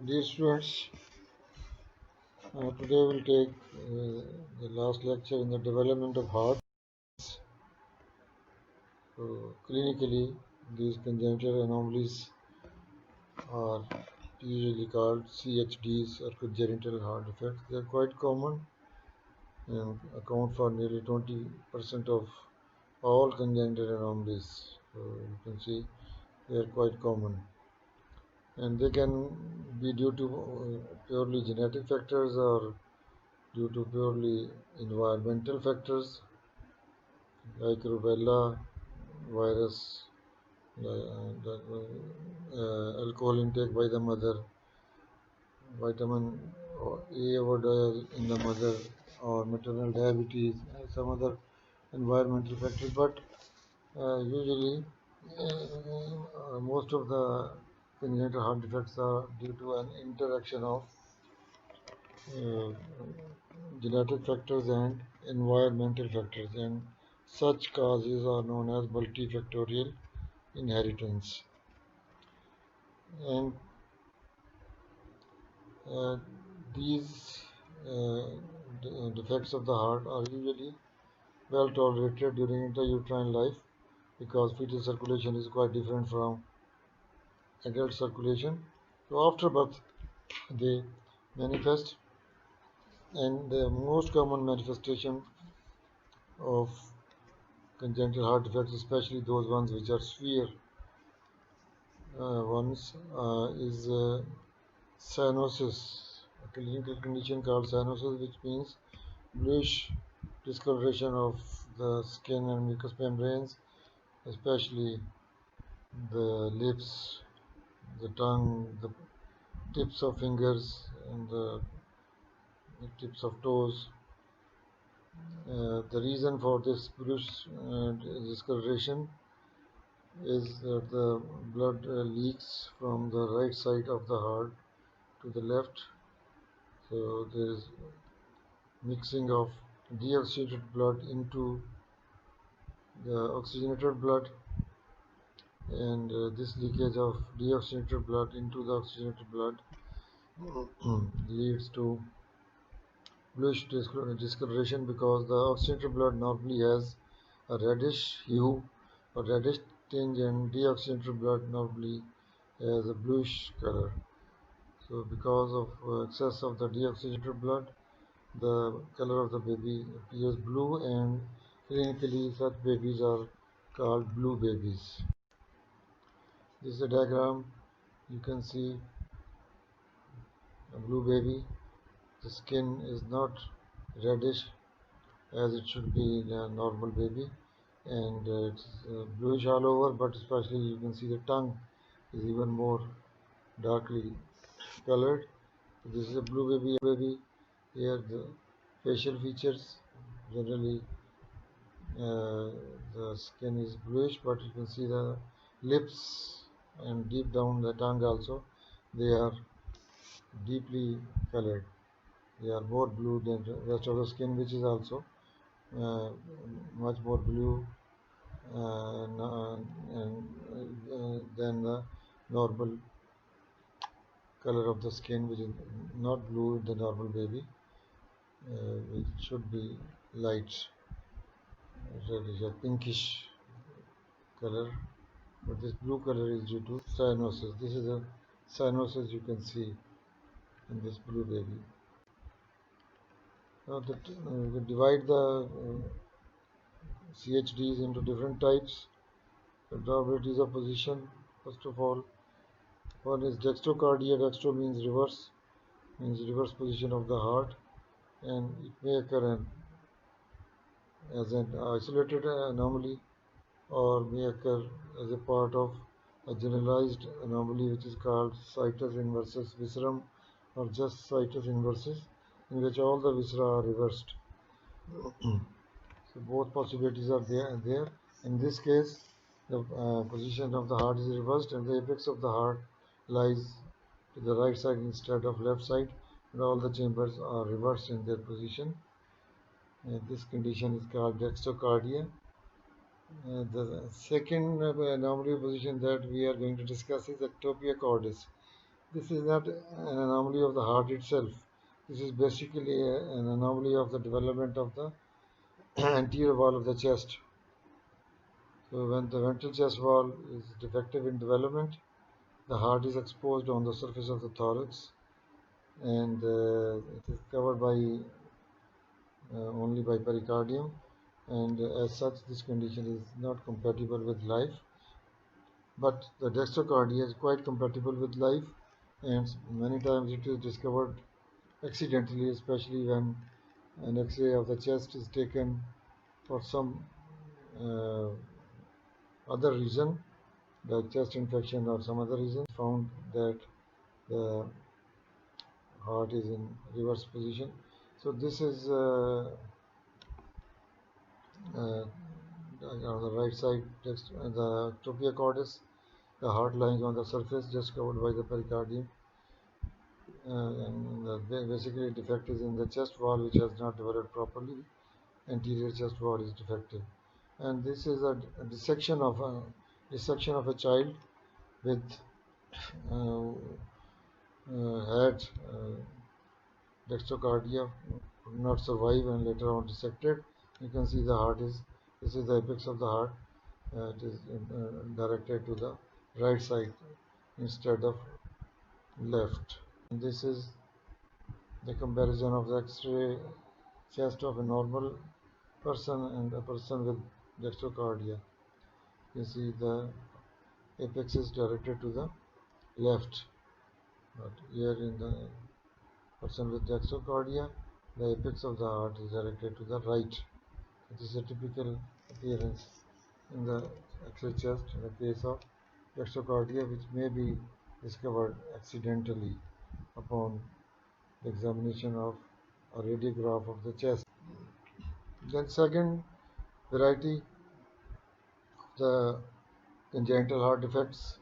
Dear students, today we'll take the last lecture in the development of heart. So, clinically, these congenital anomalies are usually called CHDs or congenital heart defects. They are quite common and account for nearly 20% of all congenital anomalies. So, you can see they are quite common. And they can be due to purely genetic factors or due to purely environmental factors like rubella virus, alcohol intake by the mother, vitamin A overdose in the mother, or maternal diabetes, and some other environmental factors. But usually, most of the congenital heart defects are due to an interaction of uh, genetic factors and environmental factors, and such causes are known as multifactorial inheritance. And uh, these defects of the heart are usually well tolerated during intrauterine life because fetal circulation is quite different from adult circulation. So after birth, they manifest, and the most common manifestation of congenital heart defects, especially those ones which are severe ones, is cyanosis, a clinical condition called cyanosis, which means bluish discoloration of the skin and mucous membranes, especially the lips, the tongue, the tips of fingers, and the tips of toes. The reason for this bluish discoloration is that the blood leaks from the right side of the heart to the left. So there is mixing of deoxygenated blood into the oxygenated blood, and this leakage of deoxygenated blood into the oxygenated blood leads to bluish discoloration because the oxygenated blood normally has a reddish hue or reddish tinge, and deoxygenated blood normally has a bluish color. So because of excess of the deoxygenated blood, the color of the baby appears blue, and clinically such babies are called blue babies. This is a diagram. You can see a blue baby. The skin is not reddish as it should be in a normal baby, and it's bluish all over, but especially you can see the tongue is even more darkly colored. This is a blue baby. Here the facial features generally the skin is bluish, but you can see the lips and deep down the tongue also, they are deeply colored. They are more blue than the rest of the skin, which is also uh, much more blue than the normal color of the skin, which is not blue in the normal baby. It should be light reddish or pinkish color, but this blue color is due to cyanosis. This is a cyanosis you can see in this blue baby. Now we divide the CHDs into different types. The probabilities of position, first of all, one is dextrocardia. Dextro means reverse position of the heart, and it may occur as an isolated anomaly or may occur as a part of a generalized anomaly which is called situs inversus viscerum, or just situs inversus, in which all the viscera are reversed. So both possibilities are there. In this case, the position of the heart is reversed, and the apex of the heart lies to the right side instead of left side, and all the chambers are reversed in their position. This condition is called dextrocardia. The second anomaly position that we are going to discuss is ectopia cordis. This is not an anomaly of the heart itself. This is basically an anomaly of the development of the anterior wall of the chest. So when the ventral chest wall is defective in development, the heart is exposed on the surface of the thorax, and it is covered by only by pericardium, and as such this condition is not compatible with life. But the dextrocardia is quite compatible with life, and many times it is discovered accidentally, especially when an X-ray of the chest is taken for some uh, other reason, like chest infection or some other reason, found that the heart is in reverse position. So this is on the right side, the topia cordis, the heart lying on the surface, just covered by the pericardium. And basically defect is in the chest wall, which has not developed properly. Anterior chest wall is defective, and this is a dissection of a child with uh, had dextrocardia, could not survive and later on dissected. You can see the heart is, this is the apex of the heart. It is directed to the right side instead of left. And this is the comparison of the X-ray chest of a normal person and a person with dextrocardia. You see the apex is directed to the left, but here in the person with dextrocardia, the apex of the heart is directed to the right. It is a typical appearance in the X-ray chest in the case of dextrocardia, which may be discovered accidentally upon the examination of a radiograph of the chest. Then second variety, the congenital heart defects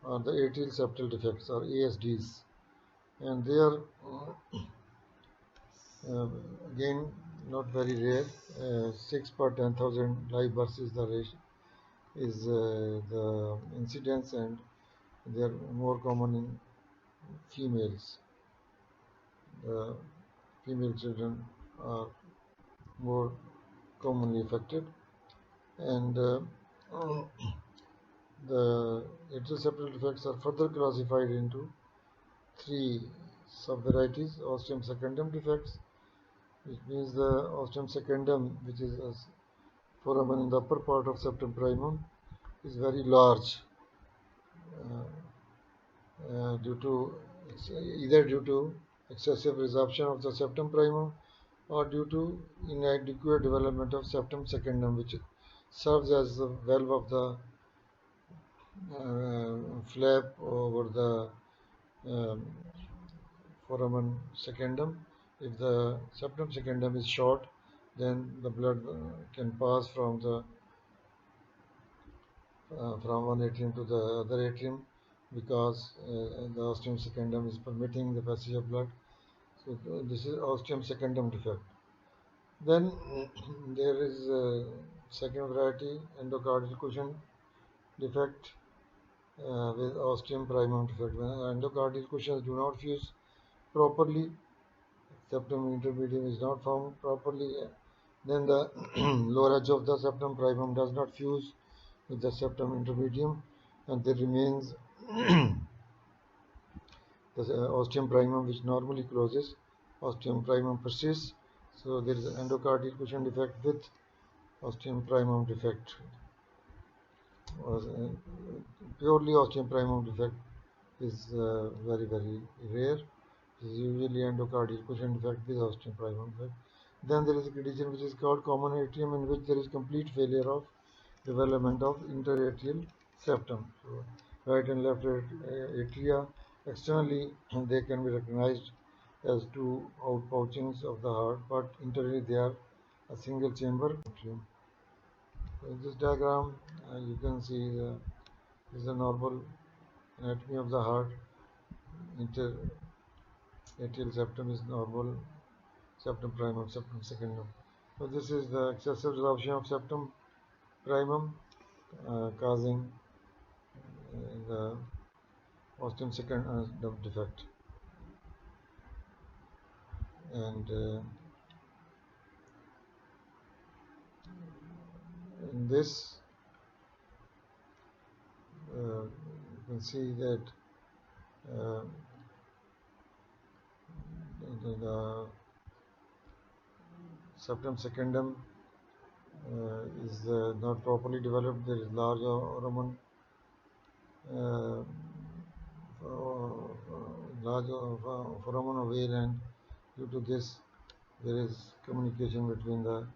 are the atrial septal defects or ASDs, and they are uh, again not very rare. 6 per 10,000 live births is the ratio, is the incidence, and they are more common in females. The female children are more commonly affected, and the atrial septal defects are further classified into three subvarieties: ostium secundum defects, which means the ostium secundum, which is a foramen in the upper part of septum primum, is very large due to either due to excessive resorption of the septum primum or due to inadequate development of septum secundum, which serves as the valve of the flap over the um, foramen secundum. If the septum secundum is short, then the blood can pass from one atrium to the other atrium, because the ostium secundum is permitting the passage of blood. So this is ostium secundum defect. Then there is second variety, endocardial cushion defect with ostium primum defect. When endocardial cushions do not fuse properly, septum intermedium is not formed properly, then the lower edge of the septum primum does not fuse with the septum intermedium, and there remains the ostium primum, which normally closes. Ostium primum persists, so there is an endocardial cushion defect with ostium primum defect. Purely ostium primum defect is very rare. It is usually endocardial cushion defect with ostium primum defect. Then there is a condition which is called common atrium, in which there is complete failure of development of interatrial septum. So right and left atria, externally they can be recognized as two outpouchings of the heart, but internally they are a single chamber atrium. So in this diagram, you can see this is the normal anatomy of the heart. Interatrial septum is normal, septum primum, septum secundum. So this is the excessive resorption of septum primum, causing the ostium secundum defect. And in this you can see that uh, the septum secundum is not properly developed. There is large foramen, uh, large foramen veil, and due to this there is communication between the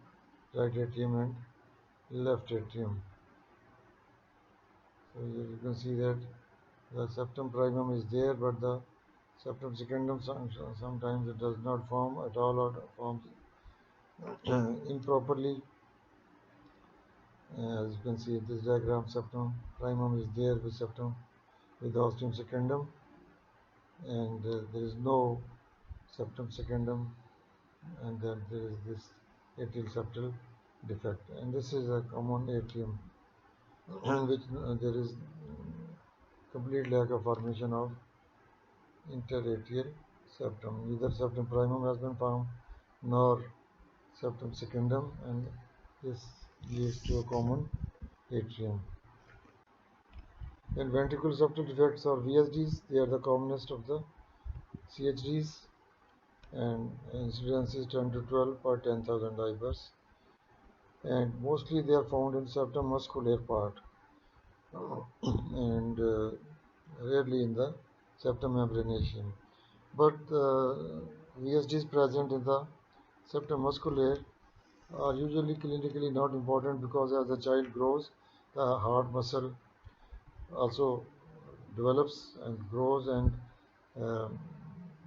right atrium and left atrium. So here you can see that the septum primum is there, but the septum secundum sometimes it does not form at all, or forms improperly. As you can see in this diagram, septum primum is there with septum with ostium secundum, and there is no septum secundum, and then there is this atrial septal defect, and this is a common atrium in which there is complete lack of formation of interatrial septum. Neither septum primum has been found nor septum secundum, and this leads to a common atrium. Then ventricular septal defects, or VSDs, they are the commonest of the CHDs, and incidence is 10 to 12 per 10,000 divers, and mostly they are found in septum muscular part and rarely in the septum membranaceum. But VSDs present in the septum muscular are usually clinically not important, because as the child grows, the heart muscle also develops and grows, and um,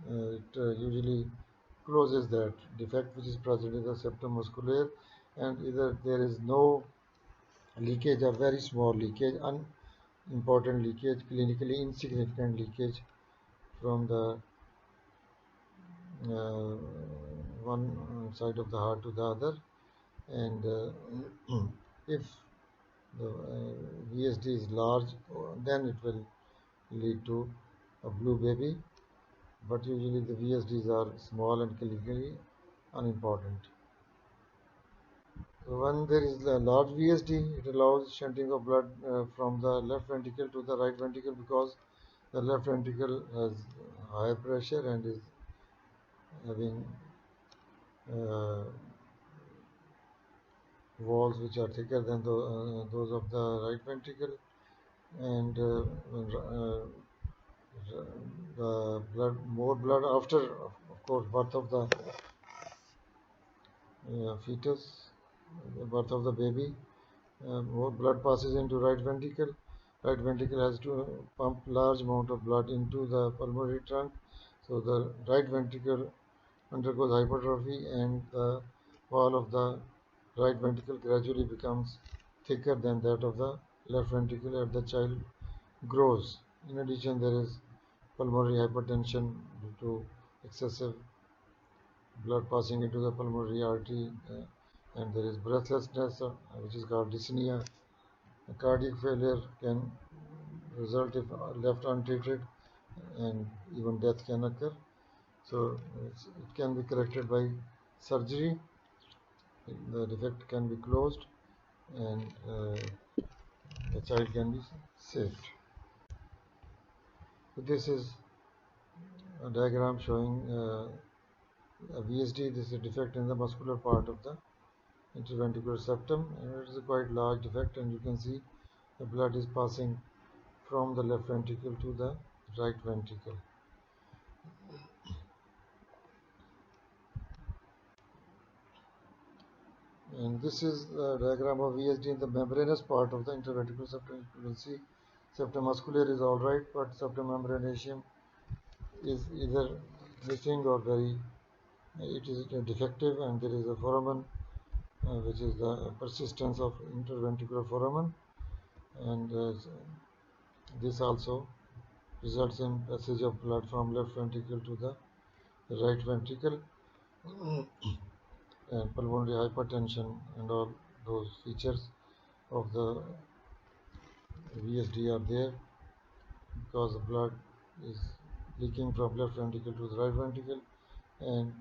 it usually closes that defect which is present in the septum muscular, and either there is no leakage or very small leakage, unimportant leakage, clinically insignificant leakage from the uh, one side of the heart to the other, and if the VSD is large, then it will lead to a blue baby, but usually the VSDs are small and clinically unimportant. So when there is a large VSD, it allows shunting of blood from the left ventricle to the right ventricle, because the left ventricle has higher pressure and is having uh, walls which are thicker than those of the right ventricle, and the more blood after, of course, birth of the fetus, the birth of the baby, more blood passes into right ventricle. Right ventricle has to pump large amount of blood into the pulmonary trunk, so the right ventricle undergoes hypertrophy, and the wall of the right ventricle gradually becomes thicker than that of the left ventricle as the child grows. In addition, there is pulmonary hypertension due to excessive blood passing into the pulmonary artery, and there is breathlessness, which is called dyspnea. A cardiac failure can result if left untreated, and even death can occur. So it can be corrected by surgery. The defect can be closed, and the child can be saved. So this is a diagram showing a VSD. This is a defect in the muscular part of the interventricular septum, and it is a quite large defect, and you can see the blood is passing from the left ventricle to the right ventricle. And this is a diagram of VSD in the membranous part of the interventricular septum. You will see septum muscular is alright, but septum membranaceum is either missing or very it is defective, and there is a foramen which is the persistence of interventricular foramen, and this also results in passage of blood from left ventricle to the right ventricle, and pulmonary hypertension and all those features of the VSD are there. because the blood is leaking from left ventricle to the right ventricle, and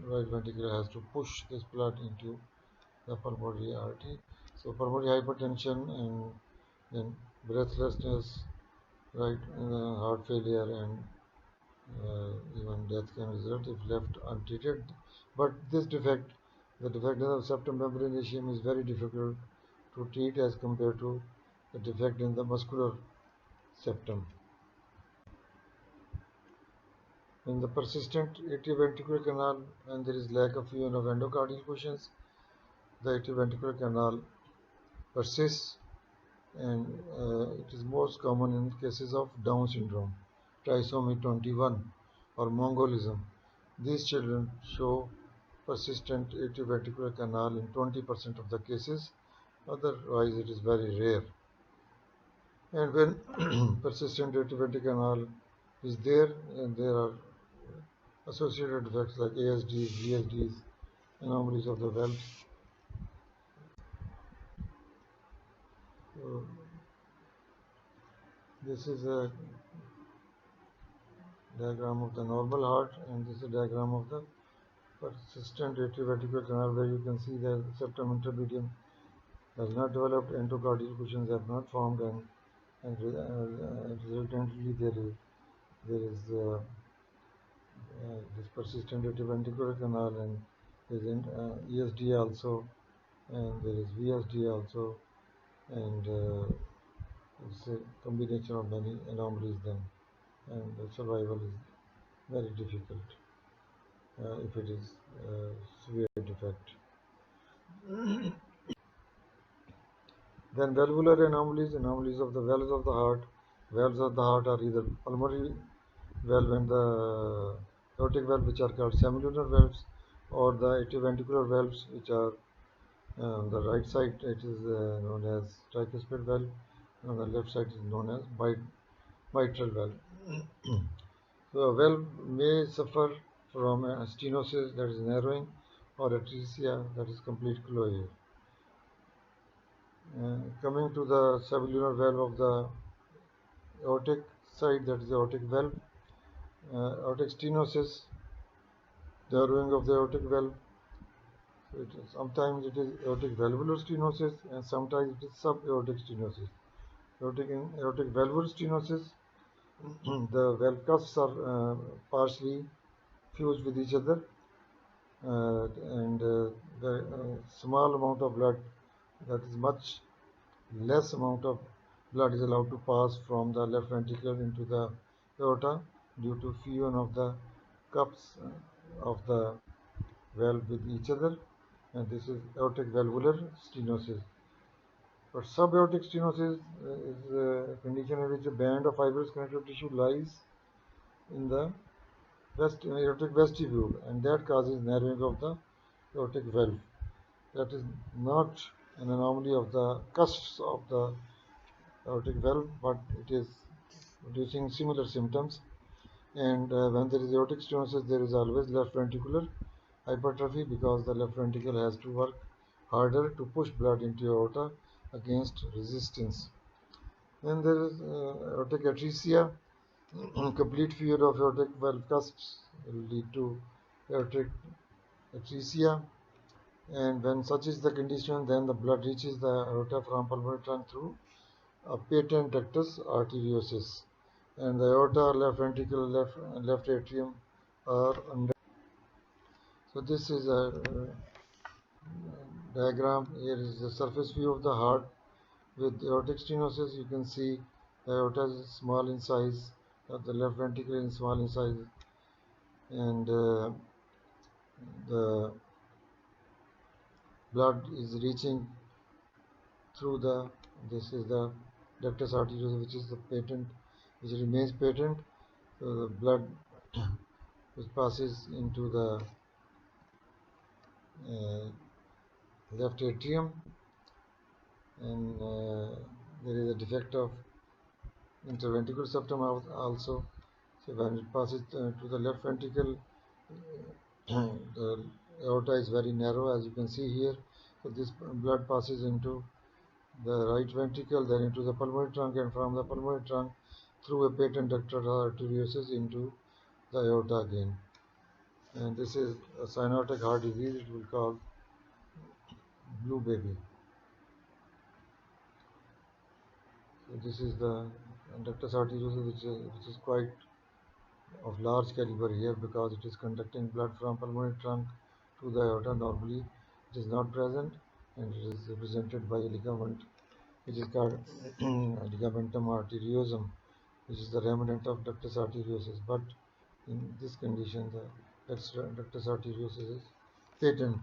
right ventricle has to push this blood into the pulmonary artery. So pulmonary hypertension and then breathlessness, right, heart failure, and even death can result if left untreated. But this defect, the defect of septum membranaceum, is very difficult to treat as compared to the defect in the muscular septum. In the persistent atrioventricular canal, when there is lack of fusion of endocardial cushions, the atrioventricular canal persists, and it is most common in cases of Down syndrome, trisomy 21, or Mongolism. These children show persistent atrioventricular canal in 20% of the cases, otherwise it is very rare. And when persistent atrioventricular canal is there, and there are associated defects like ASDs, VSDs, anomalies of the valves. So this is a diagram of the normal heart, and this is a diagram of the persistent atrioventricular canal, where you can see that the septum intermedium has not developed, endocardial cushions have not formed, and resultantly there is this persistent atrioventricular canal, and there is ESD also, and there is VSD also, and it's a combination of many anomalies then, and the survival is very difficult if it is severe defect. Then valvular anomalies, anomalies of the valves of the heart. Valves of the heart are either pulmonary valve and the aortic valve, which are called semilunar valves, or the atrioventricular valves, which are on the right side it is known as tricuspid valve, and on the left side is known as mitral valve. So a valve may suffer from stenosis, that is narrowing, or atresia, that is complete closure. Coming to the sublunar valve of the aortic side, that is the aortic valve, aortic stenosis, narrowing of the aortic valve. Sometimes it is aortic valvular stenosis, and sometimes it is subaortic stenosis. Aortic valvular stenosis, the valve cuffs are partially fused with each other, and the small amount of blood, that is much less amount of blood, is allowed to pass from the left ventricle into the aorta due to fusion of the cups of the valve with each other, and this is aortic valvular stenosis. But subaortic stenosis is a condition in which a band of fibrous connective tissue lies in the aortic vestibule, and that causes narrowing of the aortic valve. That is not an anomaly of the cusps of the aortic valve, but it is producing similar symptoms. And when there is aortic stenosis, there is always left ventricular hypertrophy, because the left ventricle has to work harder to push blood into aorta against resistance. Then there is aortic atresia. Complete failure of aortic valve cusps will lead to aortic atresia, and when such is the condition, then the blood reaches the aorta from pulmonary trunk through a patent ductus arteriosus, and the aorta, left ventricle, left atrium are under. So this is a diagram. Here is the surface view of the heart with aortic stenosis. You can see the aorta is small in size, the left ventricle is small in size, and the blood is reaching through this is the ductus arteriosus, which is the patent, which remains patent. So the blood which passes into the left atrium, and there is a defect of interventricular septum also. So when it passes to the left ventricle, the aorta is very narrow, as you can see here. So this blood passes into the right ventricle, then into the pulmonary trunk, and from the pulmonary trunk through a patent ductal arteriosus into the aorta again. And this is a cyanotic heart disease. It will cause blue baby. So this is the ductus arteriosus, which is quite of large caliber here because it is conducting blood from pulmonary trunk to the aorta. Normally it is not present, and it is represented by a ligament which is called ligamentum arteriosum, which is the remnant of ductus arteriosus. But in this condition, the ductus arteriosus is patent.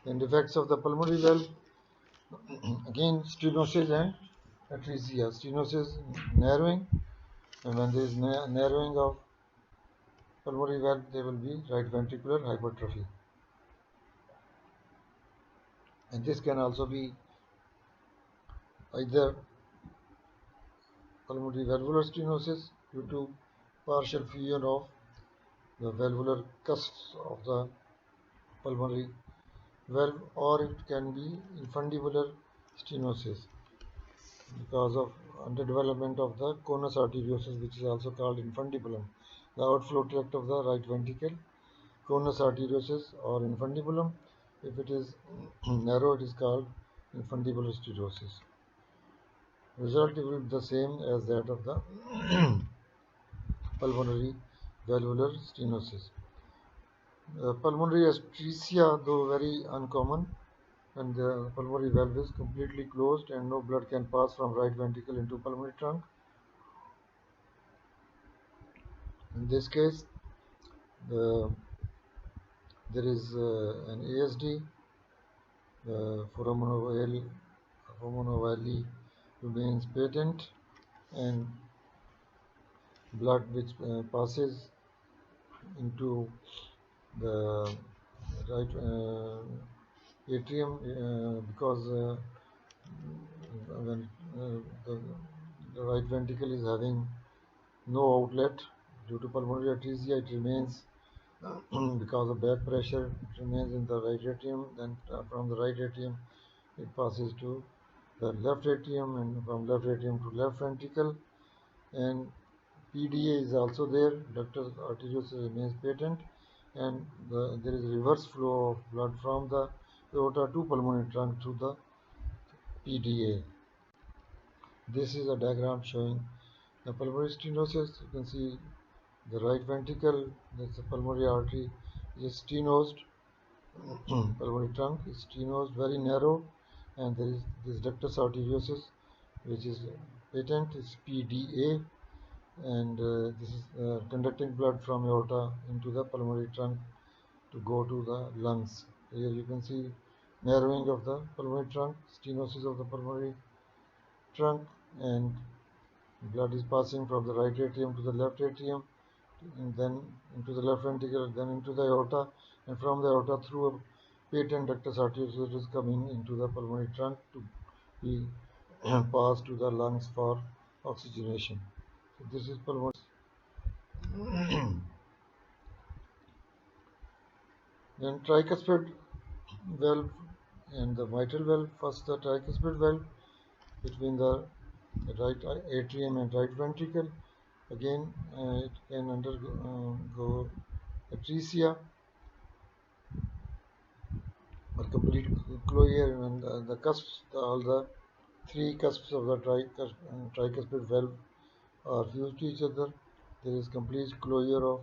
And defects of the pulmonary valve, again stenosis and atresia. Stenosis, narrowing, and when there is narrowing of pulmonary valve, there will be right ventricular hypertrophy. And this can also be either pulmonary valvular stenosis due to partial fusion of the valvular cusps of the pulmonary valve, or it can be infundibular stenosis because of underdevelopment of the conus arteriosus, which is also called infundibulum, the outflow tract of the right ventricle, conus arteriosus or infundibulum. If it is narrow, it is called infundibular stenosis. Result will be the same as that of the pulmonary valvular stenosis. Pulmonary atresia, though very uncommon, when the pulmonary valve is completely closed and no blood can pass from right ventricle into pulmonary trunk. In this case, there is an ASD, foramen ovale remains patent, and blood which passes into the right atrium because when the right ventricle is having no outlet due to pulmonary atresia, it remains because of back pressure, it remains in the right atrium. Then from the right atrium, it passes to the left atrium, and from left atrium to left ventricle. And PDA is also there. Ductus arteriosus remains patent, and there is reverse flow of blood from the aorta to pulmonary trunk through the PDA. This is a diagram showing the pulmonary stenosis. You can see the right ventricle, that's the pulmonary artery, is stenosed. Pulmonary trunk is stenosed, very narrow, and there is this ductus arteriosus, which is patent, is PDA, and this is conducting blood from aorta into the pulmonary trunk to go to the lungs. Here you can see narrowing of the pulmonary trunk, stenosis of the pulmonary trunk, and blood is passing from the right atrium to the left atrium, and then into the left ventricle, then into the aorta, and from the aorta through a patent ductus arteriosus is coming into the pulmonary trunk to be passed to the lungs for oxygenation. So this is pulmonary. Then tricuspid valve and the mitral valve. First, the tricuspid valve between the right atrium and right ventricle. Again, it can undergo atresia or complete closure, and the cusps, all the three cusps of the tricuspid valve are fused to each other. There is complete closure of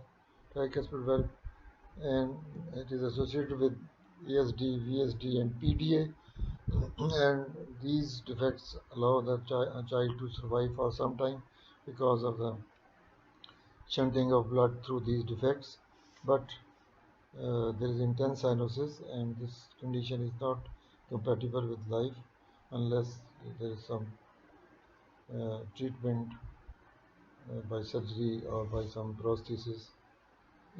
tricuspid valve, and it is associated with ASD, VSD, and PDA. And these defects allow the child to survive for some time because of the shunting of blood through these defects. But there is intense cyanosis, and this condition is not compatible with life unless there is some treatment by surgery or by some prosthesis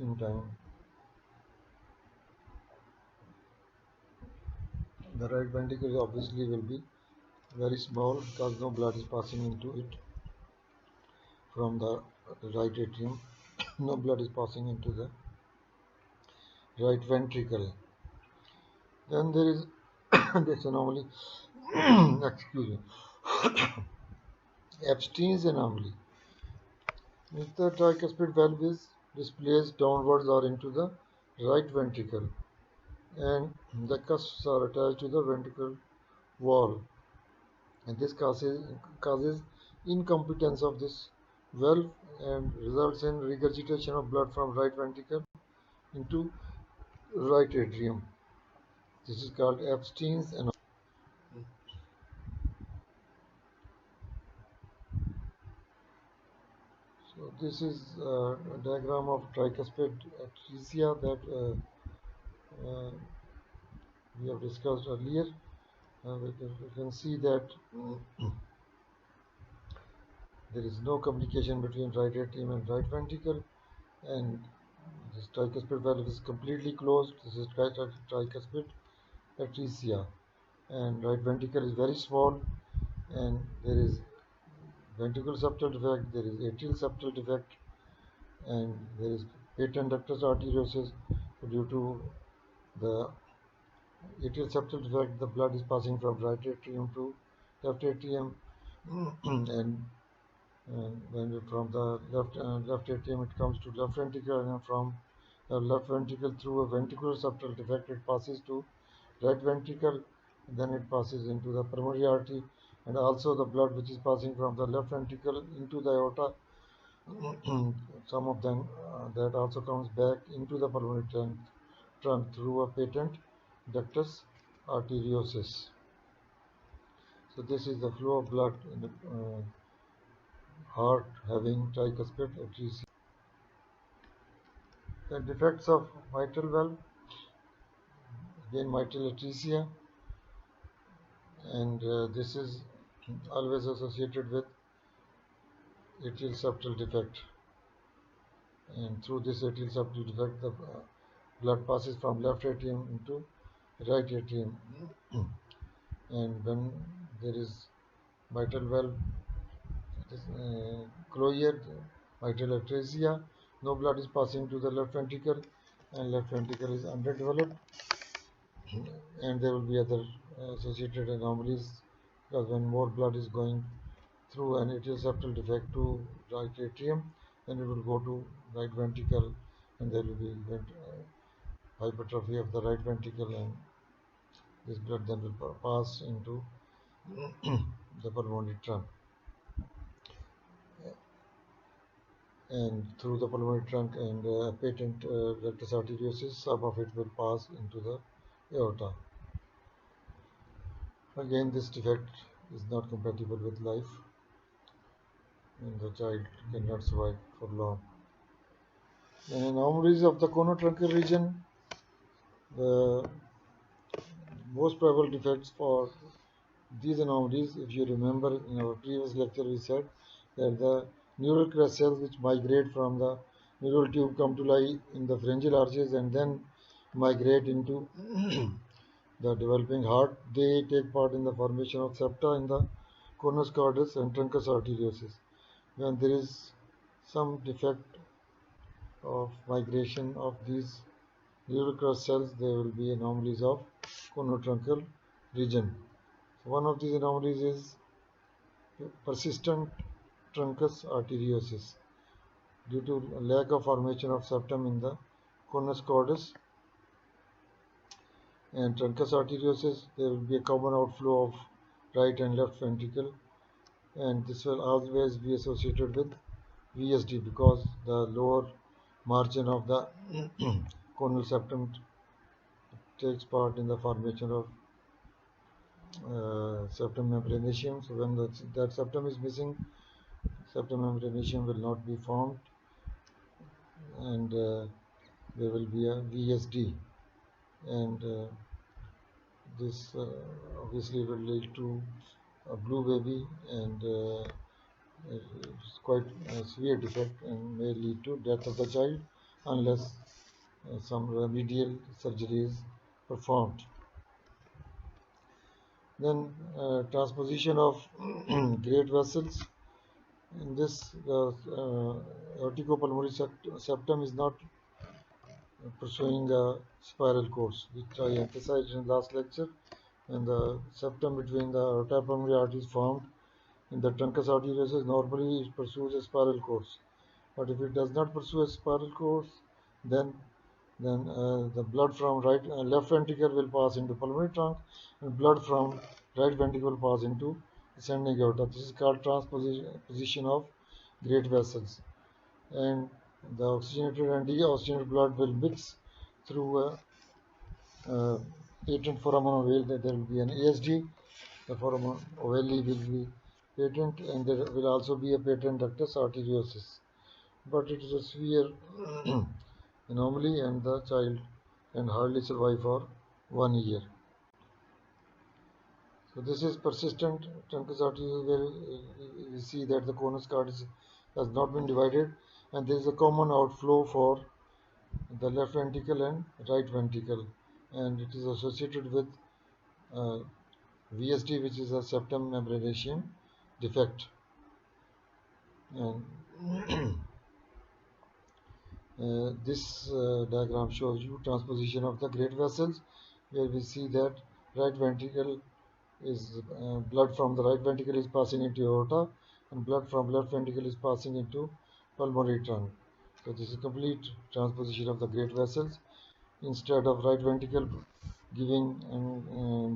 in time. The right ventricle obviously will be very small because no blood is passing into it from the right atrium. No blood is passing into the right ventricle. Then there is this anomaly, excuse me, Epstein's anomaly. If the tricuspid valve is displaced downwards or into the right ventricle, and the cusps are attached to the ventricle wall, and this causes incompetence of this valve and results in regurgitation of blood from right ventricle into right atrium. This is called Epstein's anomaly. So this is a diagram of tricuspid atresia that we have discussed earlier. We can see that there is no communication between right atrium and right ventricle, and this tricuspid valve is completely closed. This is tricuspid atresia, and right ventricle is very small, and there is ventricular septal defect, there is atrial septal defect, and there is patent ductus arteriosus. Due to the atrial septal defect, the blood is passing from right atrium to left atrium, and when from the left atrium it comes to left ventricle, and from the left ventricle through a ventricular septal defect it passes to right ventricle, then it passes into the pulmonary artery, and also the blood which is passing from the left ventricle into the aorta, some of them that also comes back into the pulmonary trunk through a patent ductus arteriosus. So this is the flow of blood in the heart having tricuspid atresia. The defects of mitral valve, again mitral atresia, and this is always associated with atrial septal defect, and through this atrial septal defect the blood passes from left atrium into right atrium, and when there is mitral valve closure, mitral atresia, no blood is passing to the left ventricle, and left ventricle is underdeveloped, and there will be other associated anomalies, because when more blood is going through an atrial septal defect to right atrium, then it will go to right ventricle, and there will be hypertrophy of the right ventricle, and this blood then will pass into the pulmonary trunk, and through the pulmonary trunk and patent ductus arteriosus, some of it will pass into the aorta. Again, this defect is not compatible with life, and the child cannot survive for long. In anomalies of the conotruncal region, the most probable defects for these anomalies, if you remember in our previous lecture, we said that the neural crest cells which migrate from the neural tube come to lie in the pharyngeal arches and then migrate into the developing heart. They take part in the formation of septa in the conus cordis and truncus arteriosus. When there is some defect of migration of these neural crest cells, there will be anomalies of conotruncal region. So one of these anomalies is persistent truncus arteriosus. Due to lack of formation of septum in the conus cordis and truncus arteriosus, there will be a common outflow of right and left ventricle, and this will always be associated with VSD, because the lower margin of the conal septum takes part in the formation of septum membranaceum. So when that septum is missing, septum membranaceum will not be formed, and there will be a VSD, and this obviously will lead to a blue baby, and it's quite a severe defect and may lead to death of the child unless some remedial surgery is performed. Then transposition of great vessels. In this, the aorticopulmonary septum is not pursuing a spiral course, which I emphasized in last lecture. and the septum between the aorta and pulmonary arteries formed in the truncus arteriosus, normally it pursues a spiral course. But if it does not pursue a spiral course, then the blood from left ventricle will pass into pulmonary trunk, and blood from right ventricle will pass into ascending aorta. This is called transposition of great vessels, and the oxygenated and deoxygenated blood will mix through a patent foramen ovale. That there will be an ASD. The foramen ovale will be patent, and there will also be a patent ductus arteriosus. But it is a severe anomaly, and the child can hardly survive for 1 year. So this is persistent truncus arteriosus, where we see that the conus cordis has not been divided, and there is a common outflow for the left ventricle and right ventricle, and it is associated with uh, VSD, which is a septum membranatium defect. And this diagram shows you transposition of the great vessels, where we see that right ventricle is blood from the right ventricle is passing into aorta, and blood from left ventricle is passing into pulmonary trunk. So this is complete transposition of the great vessels. Instead of right ventricle giving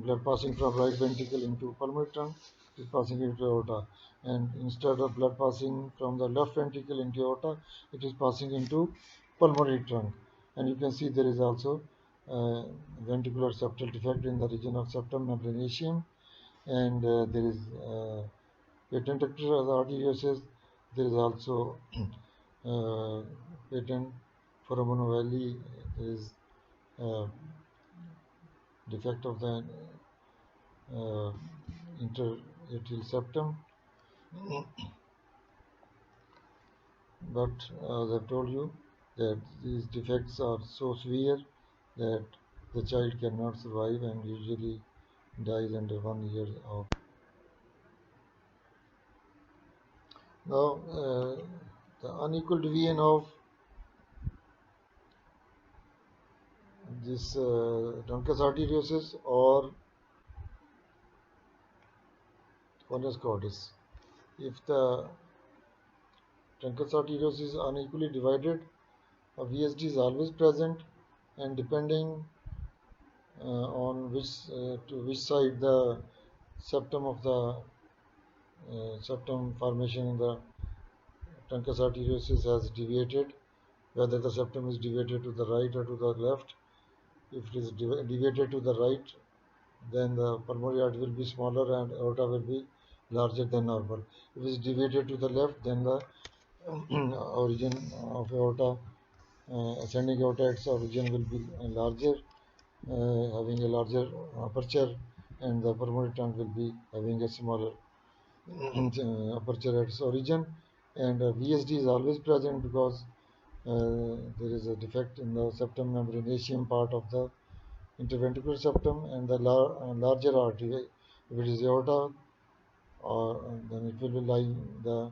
blood passing from right ventricle into pulmonary trunk, it is passing into aorta, and instead of blood passing from the left ventricle into aorta, it is passing into pulmonary trunk. And you can see there is also ventricular septal defect in the region of septum membranatium, and there is patent ductus arteriosus. There is also patent foramen ovale. There is defect of the uh, interatrial septum. But as I told you, that these defects are so severe that the child cannot survive and usually dies under 1 year of. Now, the unequal division of this truncus arteriosus or conus cordis. If the truncus arteriosus is unequally divided, a VSD is always present, and depending on to which side the septum of the septum formation in the truncus arteriosus has deviated, whether the septum is deviated to the right or to the left. If it is deviated to the right, then the pulmonary artery will be smaller and aorta will be larger than normal. If it is deviated to the left, then the origin of aorta, ascending aorta, its origin will be larger, having a larger aperture, and the pulmonary trunk will be having a smaller aperture at its origin. And VSD is always present because there is a defect in the septum membranatium part of the interventricular septum and the larger artery. If it is aorta, or then it will be lying the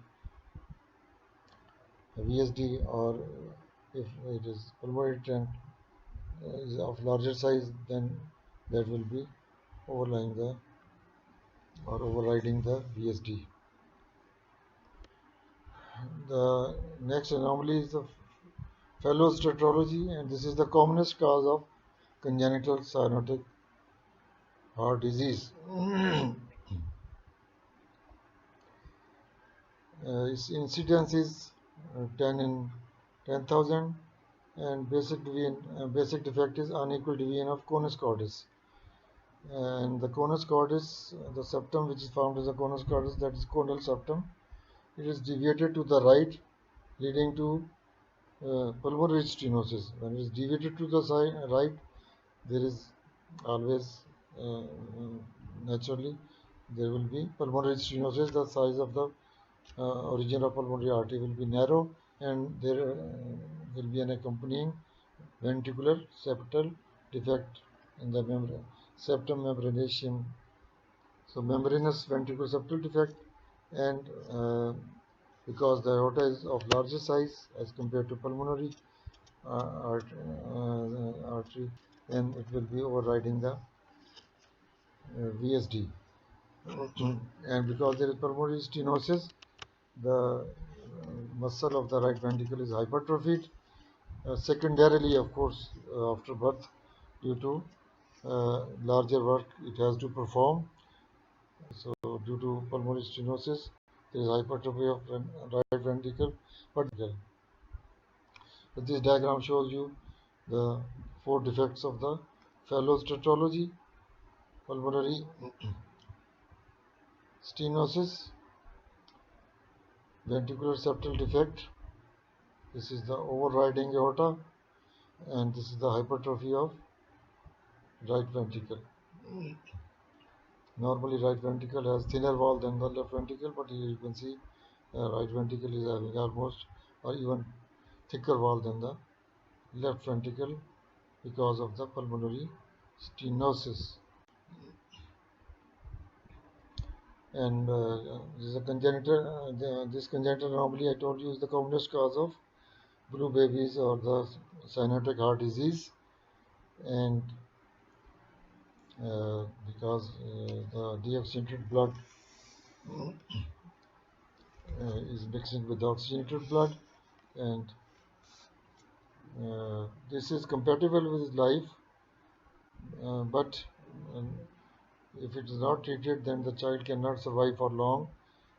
VSD, or if it is pulmonary trunk is of larger size, then that will be overlying the or overriding the VSD. The next anomaly is the Fallot's tetralogy, and this is the commonest cause of congenital cyanotic heart disease. Its incidence is 10 in 10,000, and basic defect is unequal division of conus cordis. And the conus cordis, the septum which is found as a conus cordis, that is conal septum, it is deviated to the right, leading to pulmonary stenosis. When it is deviated to the right, there is always naturally there will be pulmonary stenosis. The size of the origin of pulmonary artery will be narrow, and there will be an accompanying ventricular septal defect in the septum membranatium. So membranous ventricular septal defect, and because the aorta is of larger size as compared to pulmonary artery, then it will be overriding the VSD. And because there is pulmonary stenosis, the muscle of the right ventricle is hypertrophied. Secondarily, of course, after birth, due to larger work it has to perform. So, due to pulmonary stenosis, there is hypertrophy of right ventricle. But this diagram shows you the four defects of the Fallot's tetralogy: pulmonary stenosis, ventricular septal defect. This is the overriding aorta, and this is the hypertrophy of right ventricle. Normally, right ventricle has thinner wall than the left ventricle, but here you can see right ventricle is having almost or even thicker wall than the left ventricle because of the pulmonary stenosis. And this is a congenital. This congenital anomaly I told you is the commonest cause of blue babies or the cyanotic heart disease, and because the deoxygenated blood is mixing with the oxygenated blood, and this is compatible with life, but um, if it is not treated, then the child cannot survive for long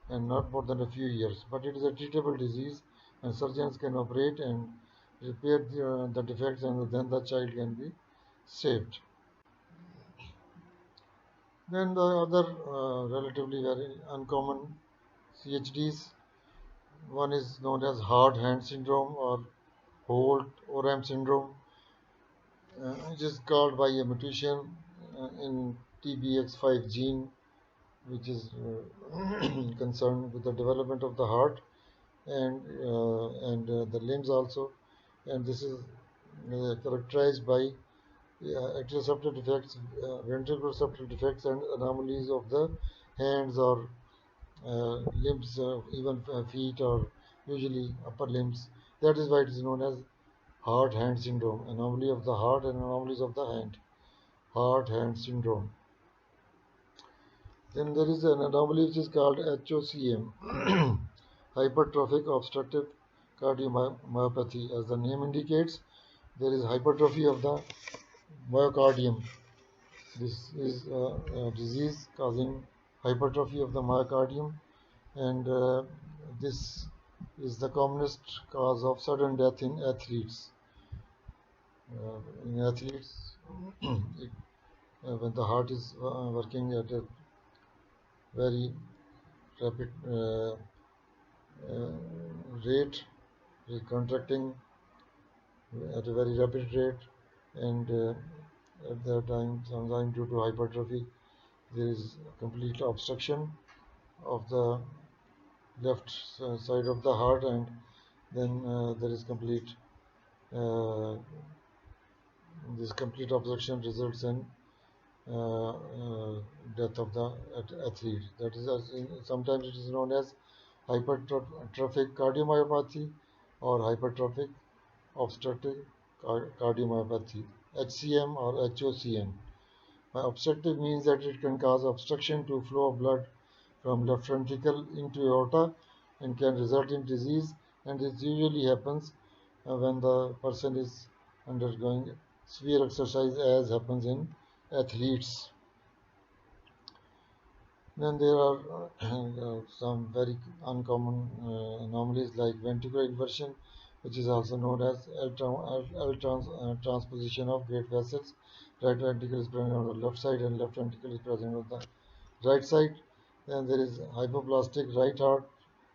and not more than a few years. But it is a treatable disease, and surgeons can operate and repair the defects, and then the child can be saved. Then the other relatively very uncommon CHDs, one is known as hard hand syndrome or Holt-Oram syndrome, which is caused by a mutation in TBX5 gene, which is concerned with the development of the heart and the limbs also, and this is characterized by atrial septal defects, ventricular septal defects, and anomalies of the hands or limbs, even feet or usually upper limbs. That is why it is known as heart hand syndrome, anomaly of the heart and anomalies of the hand, heart hand syndrome. Then there is an anomaly which is called HOCM, hypertrophic obstructive cardiomyopathy. As the name indicates, there is hypertrophy of the myocardium. This is a disease causing hypertrophy of the myocardium, and this is the commonest cause of sudden death in athletes. In athletes, when the heart is working at a very rapid rate, contracting at a very rapid rate, and at that time, sometimes due to hypertrophy, there is complete obstruction of the left side of the heart, and then there is uh, this complete obstruction results in death of the athlete. That is, sometimes it is known as hypertrophic cardiomyopathy or hypertrophic obstructive cardiomyopathy, HCM or HOCM. By obstructive means that it can cause obstruction to flow of blood from left ventricle into aorta and can result in disease, and it usually happens when the person is undergoing severe exercise, as happens in athletes. Then there are some very uncommon anomalies like ventricular inversion, which is also known as transposition of great vessels. Right ventricle is present on the left side and left ventricle is present on the right side. Then there is hypoplastic right heart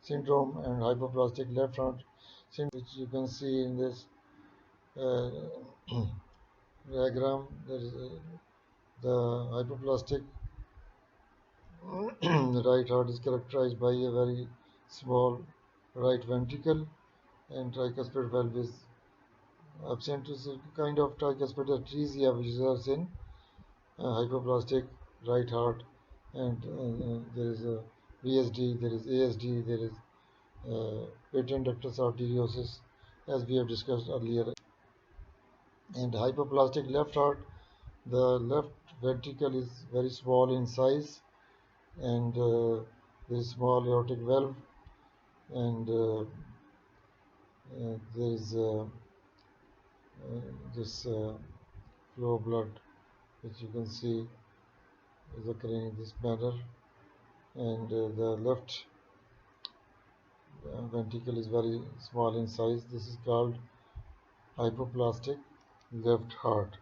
syndrome and hypoplastic left heart syndrome, which you can see in this uh, diagram. There is the hypoplastic right heart is characterized by a very small right ventricle, and tricuspid valve is absent. Is a kind of tricuspid atresia which results in hypoplastic right heart, and there is a VSD, there is ASD, there is patent ductus arteriosus, as we have discussed earlier. And hypoplastic left heart, the left ventricle is very small in size, and there is small aortic valve, and there is this flow of blood, which you can see is occurring in this manner, and the left ventricle is very small in size. This is called hypoplastic left heart.